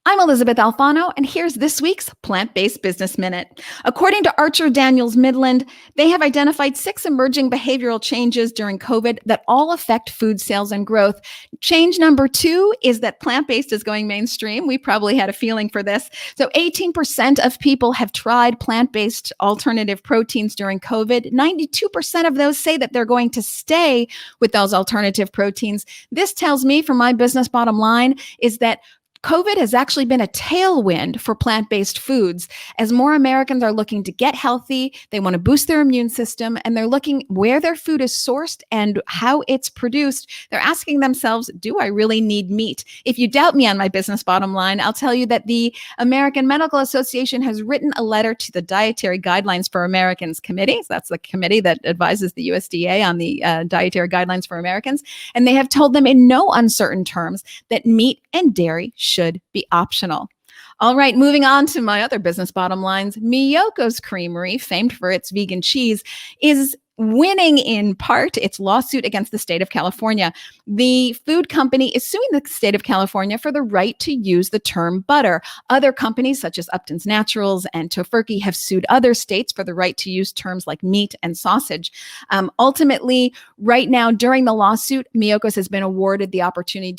I'm Elysabeth Alfano, and here's this week's Plant-Based Business Minute. According to Archer Daniels Midland, they have identified 6 emerging behavioral changes during COVID that all affect food sales and growth. Change number 2 is that plant-based is going mainstream. We probably had a feeling for this. So 18% of people have tried plant-based alternative proteins during COVID. 92% of those say that they're going to stay with those alternative proteins. This tells me, from my business bottom line, is that COVID has actually been a tailwind for plant-based foods. As more Americans are looking to get healthy, they want to boost their immune system, and they're looking where their food is sourced and how it's produced. They're asking themselves, do I really need meat? If you doubt me on my business bottom line, I'll tell you that the American Medical Association has written a letter to the Dietary Guidelines for Americans Committee. That's the committee that advises the USDA on the Dietary Guidelines for Americans. And they have told them in no uncertain terms that meat and dairy should be optional. All right, moving on to my other business bottom lines. Miyokos Creamery, famed for its vegan cheese, is winning in part its lawsuit against the state of California. The food company is suing the state of California for the right to use the term butter. Other companies such as Upton's Naturals and Tofurky have sued other states for the right to use terms like meat and sausage. Ultimately, right now during the lawsuit, Miyokos has been awarded the opportunity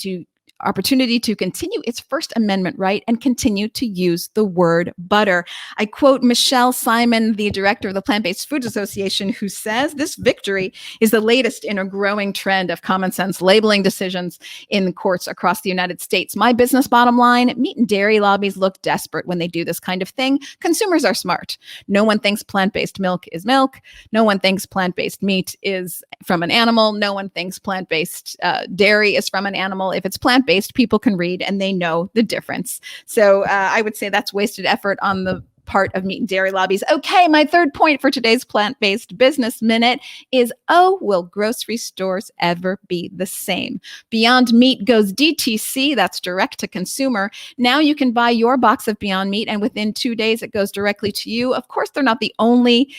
to continue its First Amendment right and continue to use the word butter. I quote Michelle Simon, the director of the Plant-Based Foods Association, who says, "This victory is the latest in a growing trend of common sense labeling decisions in courts across the United States. My business bottom line, meat and dairy lobbies look desperate when they do this kind of thing. Consumers are smart. No one thinks plant-based milk is milk. No one thinks plant-based meat is from an animal. No one thinks plant-based dairy is from an animal. If it's plant-based, people can read and they know the difference." So I would say that's wasted effort on the part of meat and dairy lobbies. Okay, my third point for today's Plant-Based Business Minute is, will grocery stores ever be the same? Beyond Meat goes DTC, that's direct to consumer. Now you can buy your box of Beyond Meat and within 2 days it goes directly to you. Of course, they're not the only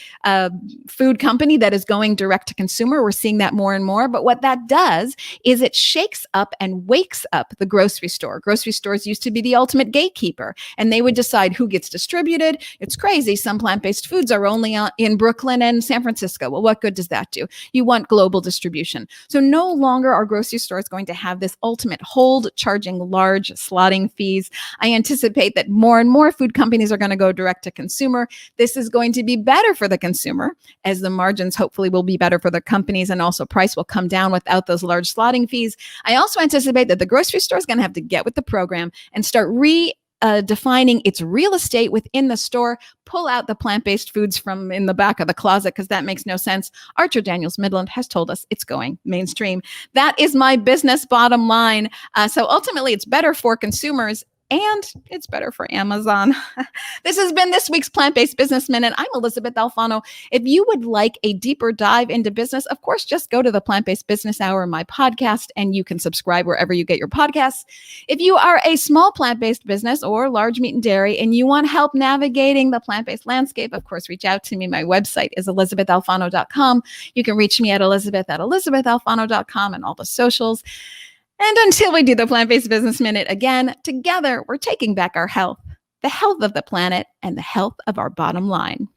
food company that is going direct to consumer. We're seeing that more and more. But what that does is it shakes up and wakes up the grocery store. Grocery stores used to be the ultimate gatekeeper, and they would decide who gets distributed. It's crazy. Some plant-based foods are only in Brooklyn and San Francisco. Well, what good does that do? You want global distribution. So no longer are grocery stores going to have this ultimate hold, charging large slotting fees. I anticipate that more and more food companies are going to go direct to consumer. This is going to be better for the consumer, as the margins hopefully will be better for the companies, and also price will come down without those large slotting fees. I also anticipate that the grocery store is going to have to get with the program and start defining its real estate within the store, pull out the plant-based foods from in the back of the closet, because that makes no sense. Archer Daniels Midland has told us it's going mainstream. That is my business bottom line. So ultimately, it's better for consumers and it's better for Amazon. This has been this week's Plant-Based Business Minute. I'm Elysabeth Alfano. If you would like a deeper dive into business, of course, just go to the Plant-Based Business Hour, my podcast, and you can subscribe wherever you get your podcasts. If you are a small plant-based business or large meat and dairy and you want help navigating the plant-based landscape, of course, reach out to me. My website is elizabethalfano.com. You can reach me at elizabeth@elizabethalfano.com and all the socials. And until we do the Plant-Based Business Minute again, together we're taking back our health, the health of the planet, and the health of our bottom line.